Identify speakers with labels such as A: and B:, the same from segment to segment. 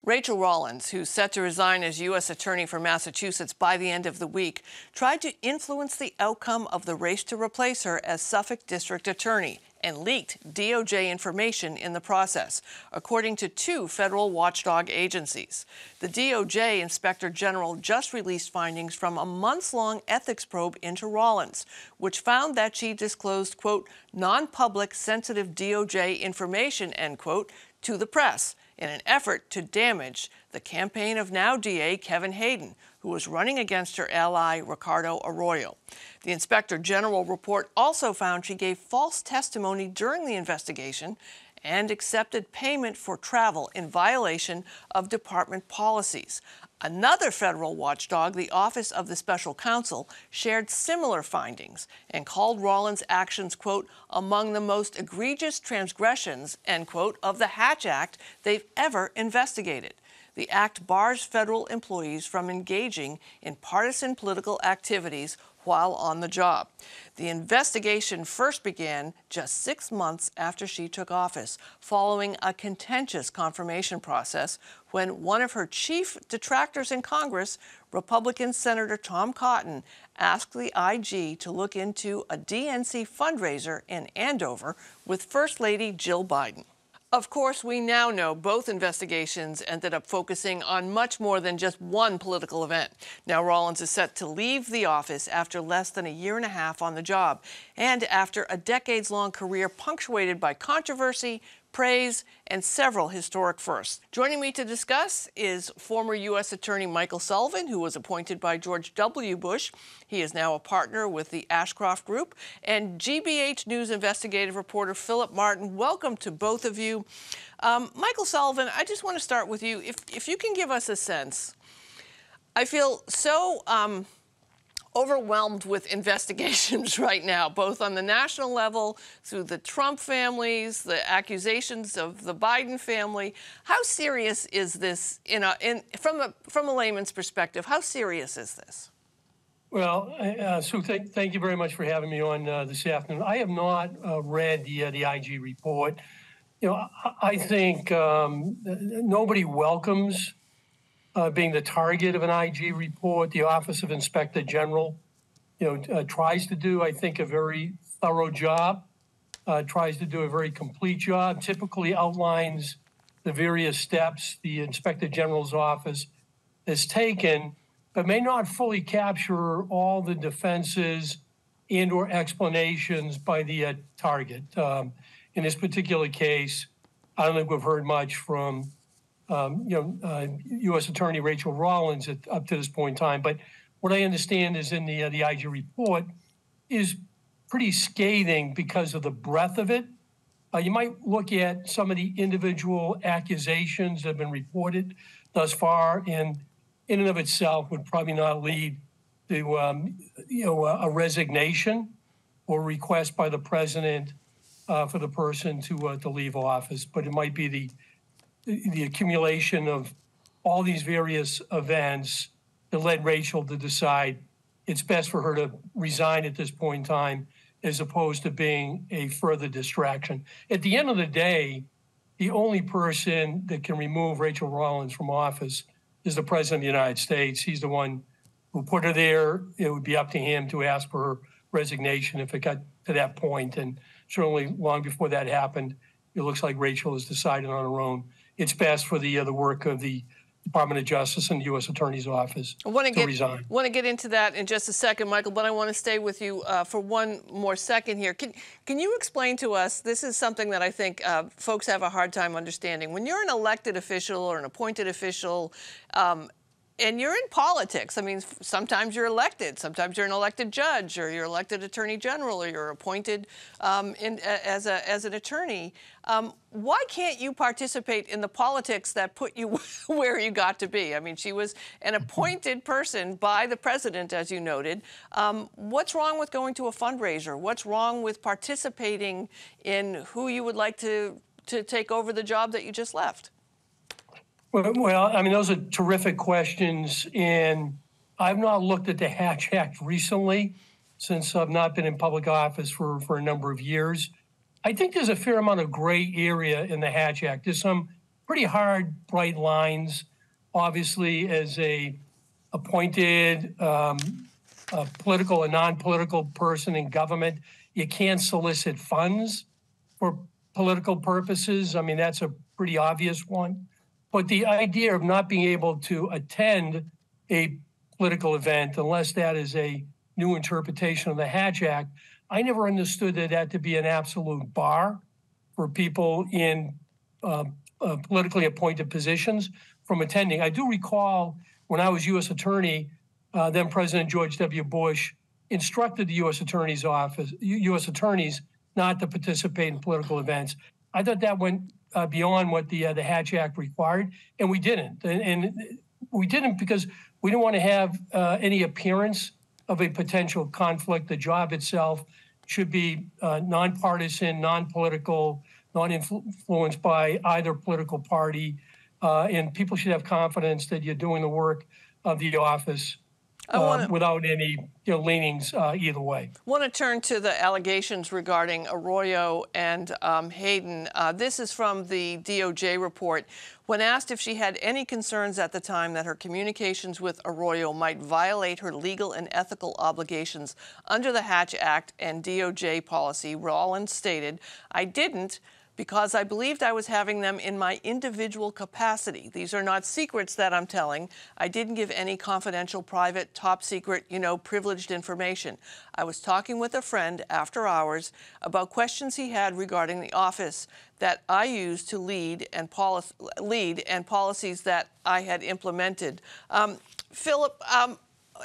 A: Rachel Rollins, who's set to resign as U.S. Attorney for Massachusetts by the end of the week, tried to influence the outcome of the race to replace her as Suffolk District Attorney and leaked DOJ information in the process, according to two federal watchdog agencies. The DOJ Inspector General just released findings from a months-long ethics probe into Rollins, which found that she disclosed, quote, non-public sensitive DOJ information, end quote, to the press in an effort to damage the campaign of now DA Kevin Hayden, who was running against her ally Ricardo Arroyo. The Inspector General report also found she gave false testimony during the investigation and accepted payment for travel in violation of department policies. Another federal watchdog, the Office of the Special Counsel, shared similar findings and called Rollins' actions, quote, among the most egregious transgressions, end quote, of the Hatch Act they've ever investigated. The act bars federal employees from engaging in partisan political activities while on the job. The investigation first began just 6 months after she took office, following a contentious confirmation process when one of her chief detractors in Congress, Republican Senator Tom Cotton, asked the IG to look into a DNC fundraiser in Andover with First Lady Jill Biden. Of course, we now know both investigations ended up focusing on much more than just one political event. Now Rollins is set to leave the office after less than a year and a half on the job, and after a decades-long career punctuated by controversy, praise, and several historic firsts. Joining me to discuss is former U.S. Attorney Michael Sullivan, who was appointed by George W. Bush. He is now a partner with the Ashcroft Group, and GBH News investigative reporter Philip Martin. Welcome to both of you. Michael Sullivan, I just want to start with you. If you can give us a sense, I feel so overwhelmed with investigations right now, both on the national level through the Trump families, the accusations of the Biden family. How serious is this from a layman's perspective? How serious is this?
B: Well, Sue, thank you very much for having me on this afternoon. I have not read the IG report. You know, I think nobody welcomes being the target of an IG report. The Office of Inspector General, tries to do, I think, a very thorough job, tries to do a very complete job, typically outlines the various steps the Inspector General's office has taken, but may not fully capture all the defenses and or explanations by the target. In this particular case, I don't think we've heard much from U.S. Attorney Rachel Rollins up to this point in time. But what I understand is in the IG report is pretty scathing because of the breadth of it. You might look at some of the individual accusations that have been reported thus far, and in and of itself would probably not lead to a resignation or request by the president for the person to leave office. But it might be the accumulation of all these various events that led Rachel to decide it's best for her to resign at this point in time as opposed to being a further distraction. At the end of the day, the only person that can remove Rachel Rollins from office is the President of the United States. He's the one who put her there. It would be up to him to ask for her resignation if it got to that point. And certainly long before that happened, it looks like Rachel has decided on her own it's best for the work of the Department of Justice and the U.S. Attorney's Office to resign.
A: I want to get into that in just a second, Michael, but I want to stay with you for one more second here. Can you explain to us, this is something that I think folks have a hard time understanding. When you're an elected official or an appointed official, and you're in politics. I mean, sometimes you're elected, sometimes you're an elected judge, or you're elected attorney general, or you're appointed as an attorney. Why can't you participate in the politics that put you where you got to be? I mean, she was an appointed person by the president, as you noted. What's wrong with going to a fundraiser? What's wrong with participating in who you would like to take over the job that you just left?
B: Well, I mean, those are terrific questions, and I've not looked at the Hatch Act recently since I've not been in public office for a number of years. I think there's a fair amount of gray area in the Hatch Act. There's some pretty hard, bright lines. Obviously, as a appointed political and non-political person in government, you can't solicit funds for political purposes. I mean, that's a pretty obvious one. But the idea of not being able to attend a political event unless that is a new interpretation of the Hatch Act, I never understood that to be an absolute bar for people in politically appointed positions from attending. I do recall when I was U.S. Attorney, then President George W. Bush instructed the U.S. Attorney's Office, U.S. attorneys, not to participate in political events. I thought that went beyond what the Hatch Act required, and we didn't. And we didn't because we didn't want to have any appearance of a potential conflict. The job itself should be nonpartisan, non-political, not influenced by either political party, and people should have confidence that you're doing the work of the office without any leanings either way.
A: I want to turn to the allegations regarding Arroyo and Hayden. This is from the DOJ report. When asked if she had any concerns at the time that her communications with Arroyo might violate her legal and ethical obligations under the Hatch Act and DOJ policy, Rollins stated, "I didn't, because I believed I was having them in my individual capacity. These are not secrets that I'm telling. I didn't give any confidential, private, top secret, privileged information. I was talking with a friend after hours about questions he had regarding the office that I used to lead and policies that I had implemented." Philip,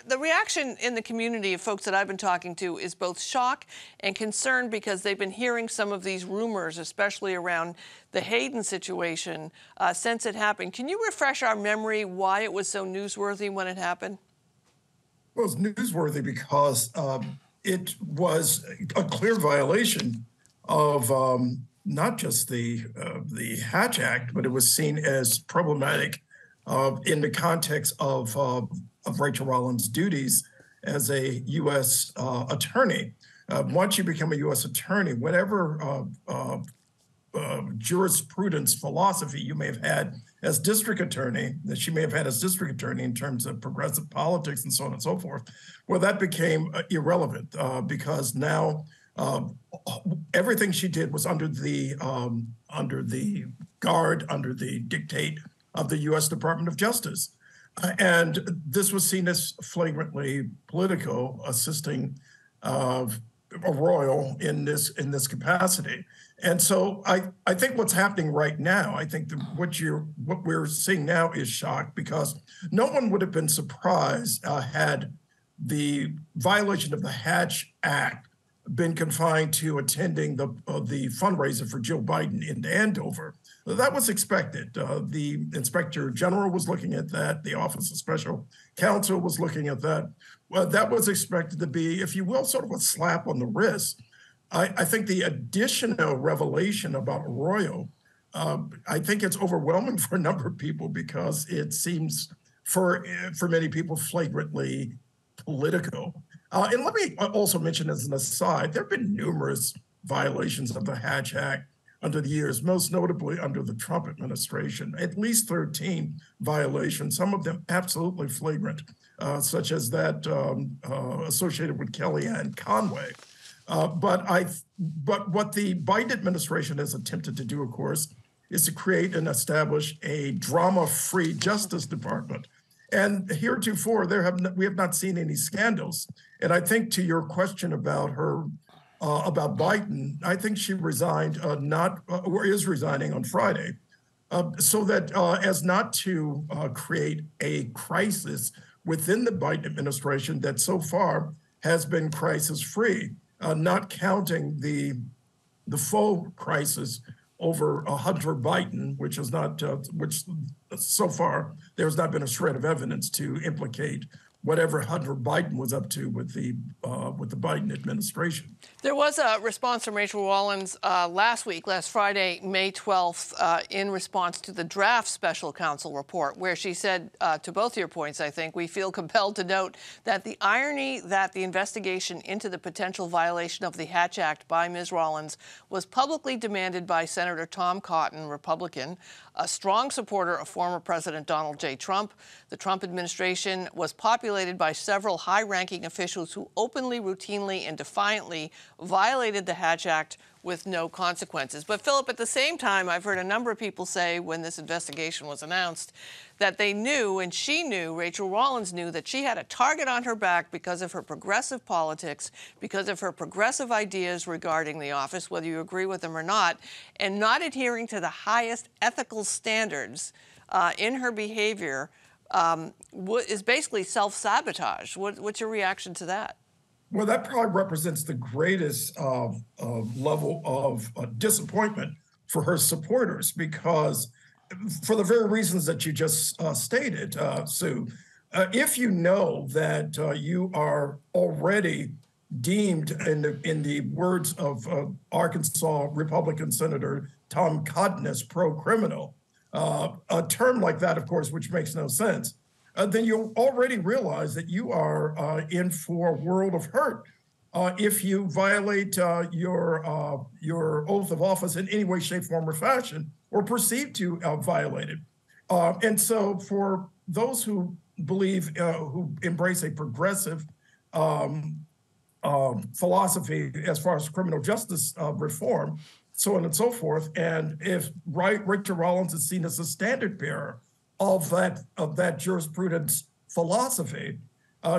A: the reaction in the community of folks that I've been talking to is both shock and concern because they've been hearing some of these rumors, especially around the Hayden situation, since it happened. Can you refresh our memory why it was so newsworthy when it happened?
C: Well, it's newsworthy because it was a clear violation of not just the Hatch Act, but it was seen as problematic in the context of Rachel Rollins' duties as a U.S. attorney. Once you become a U.S. attorney, whatever jurisprudence philosophy you may have had as district attorney, that she may have had as district attorney in terms of progressive politics and so on and so forth, well, that became irrelevant because now everything she did was under the guard, under the dictate of the U.S. Department of Justice. And this was seen as flagrantly political, assisting Arroyo in this capacity. And so I think what's happening right now, I think what we're seeing now is shock because no one would have been surprised had the violation of the Hatch Act been confined to attending the fundraiser for Joe Biden in Andover. That was expected. The Inspector General was looking at that. The Office of Special Counsel was looking at that. Well, that was expected to be, if you will, sort of a slap on the wrist. I think the additional revelation about Arroyo, I think it's overwhelming for a number of people because it seems, for many people, flagrantly political. And let me also mention as an aside, there have been numerous violations of the Hatch Act under the years, most notably under the Trump administration, at least 13 violations, some of them absolutely flagrant, such as that associated with Kellyanne Conway. But what the Biden administration has attempted to do, of course, is to create and establish a drama-free Justice Department. And heretofore, we have not seen any scandals. And I think to your question about her, about Biden, I think she resigned or is resigning on Friday, so that as not to create a crisis within the Biden administration that so far has been crisis-free, not counting the full crisis over Hunter Biden, which is not, which so far there has not been a shred of evidence to implicate whatever Hunter Biden was up to with the Biden administration.
A: There was a response from Rachel Rollins last Friday, May 12th, in response to the draft special counsel report, where she said, to both your points, I think, we feel compelled to note that the irony that the investigation into the potential violation of the Hatch Act by Ms. Rollins was publicly demanded by Senator Tom Cotton, Republican, a strong supporter of former President Donald J. Trump. The Trump administration was populated by several high-ranking officials who openly, routinely, and defiantly violated the Hatch Act with no consequences. But, Philip, at the same time, I've heard a number of people say when this investigation was announced that they knew, and she knew, Rachel Rollins knew, that she had a target on her back because of her progressive politics, because of her progressive ideas regarding the office, whether you agree with them or not, and not adhering to the highest ethical standards in her behavior is basically self-sabotage. What's your reaction to that?
C: Well, that probably represents the greatest level of disappointment for her supporters, because for the very reasons that you just stated, Sue, if you know that you are already deemed, in the words of Arkansas Republican Senator Tom Cotton, as pro-criminal, a term like that, of course, which makes no sense, then you already realize that you are in for a world of hurt if you violate your oath of office in any way, shape, form, or fashion, or perceived to violate it. And so for those who believe, who embrace a progressive philosophy as far as criminal justice reform, so on and so forth, and if Rachel Rollins is seen as a standard bearer of that jurisprudence philosophy,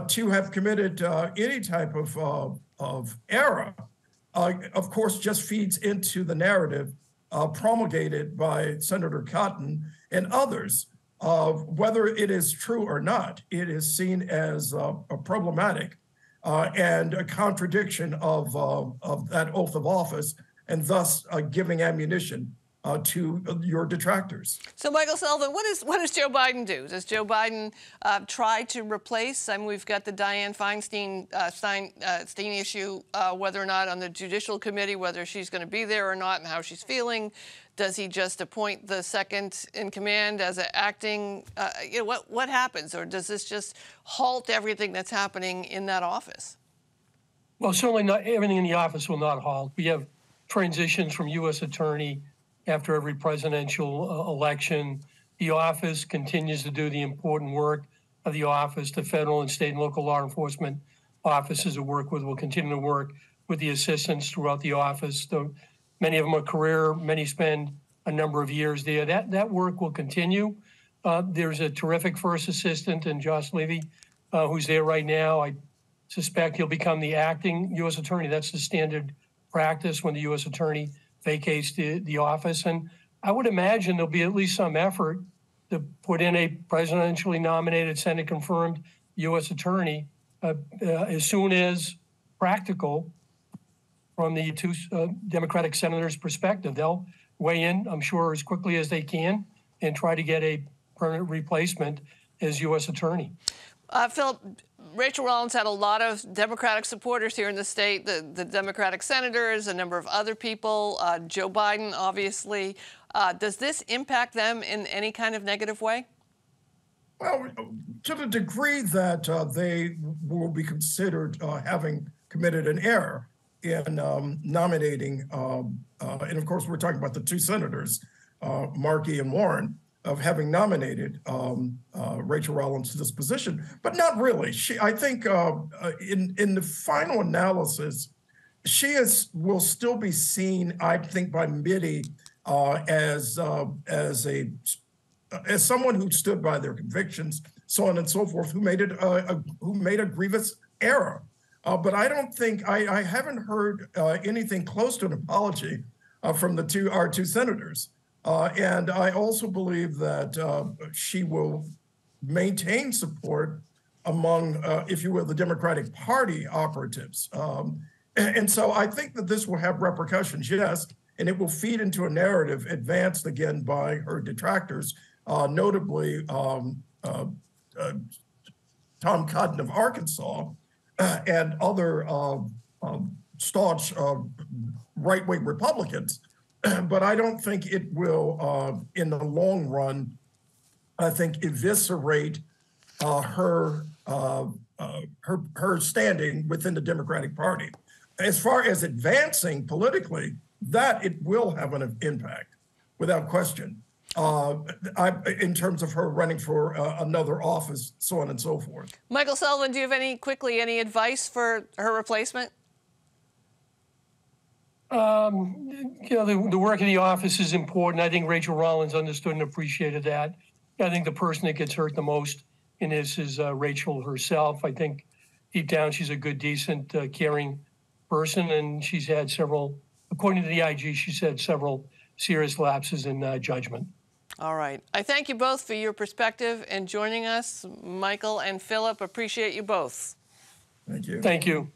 C: to have committed any type of error, of course, just feeds into the narrative promulgated by Senator Cotton and others. Whether it is true or not, it is seen as a problematic and a contradiction of that oath of office, and thus giving ammunition to your detractors.
A: So, Michael Sullivan, what does Joe Biden do? Does Joe Biden try to replace? I mean, we've got the Dianne Feinstein issue, whether or not on the Judicial Committee, whether she's going to be there or not, and how she's feeling. Does he just appoint the second in command as an acting? What happens, or does this just halt everything that's happening in that office?
B: Well, certainly not everything in the office will not halt. We have transitions from U.S. Attorney after every presidential election. The office continues to do the important work of the office. The federal and state and local law enforcement offices that work with will continue to work with the assistants throughout the office. Many of them are career, many spend a number of years there. That work will continue. There's a terrific first assistant in Josh Levy, who's there right now. I suspect he'll become the acting U.S. attorney. That's the standard practice when the U.S. attorney vacates the office. And I would imagine there'll be at least some effort to put in a presidentially nominated, Senate confirmed U.S. attorney as soon as practical from the two Democratic senators' perspective. They'll weigh in, I'm sure, as quickly as they can and try to get a permanent replacement as U.S. attorney.
A: Philip, Rachel Rollins had a lot of Democratic supporters here in the state, the Democratic senators, a number of other people, Joe Biden, obviously. Does this impact them in any kind of negative way?
C: Well, to the degree that they will be considered having committed an error in nominating, and of course, we're talking about the two senators, Markey and Warren, of having nominated Rachel Rollins to this position, but not really. I think in the final analysis, will still be seen, I think, by many as someone who stood by their convictions, so on and so forth, who made a grievous error. But I don't think I haven't heard anything close to an apology from our two senators. And I also believe that she will maintain support among, if you will, the Democratic Party operatives. And so I think that this will have repercussions, yes, and it will feed into a narrative advanced again by her detractors, notably Tom Cotton of Arkansas and other staunch right-wing Republicans. But I don't think it will, in the long run, I think, eviscerate her standing within the Democratic Party. As far as advancing politically, that it will have an impact, without question. In terms of her running for another office, so on and so forth.
A: Michael Sullivan, do you have any advice for her replacement?
B: The work in the office is important. I think Rachel Rollins understood and appreciated that. I think the person that gets hurt the most in this is Rachel herself. I think deep down she's a good, decent, caring person, and she's had several, according to the IG, she's had several serious lapses in judgment.
A: All right. I thank you both for your perspective and joining us. Michael and Philip, appreciate you both.
C: Thank you.
B: Thank you.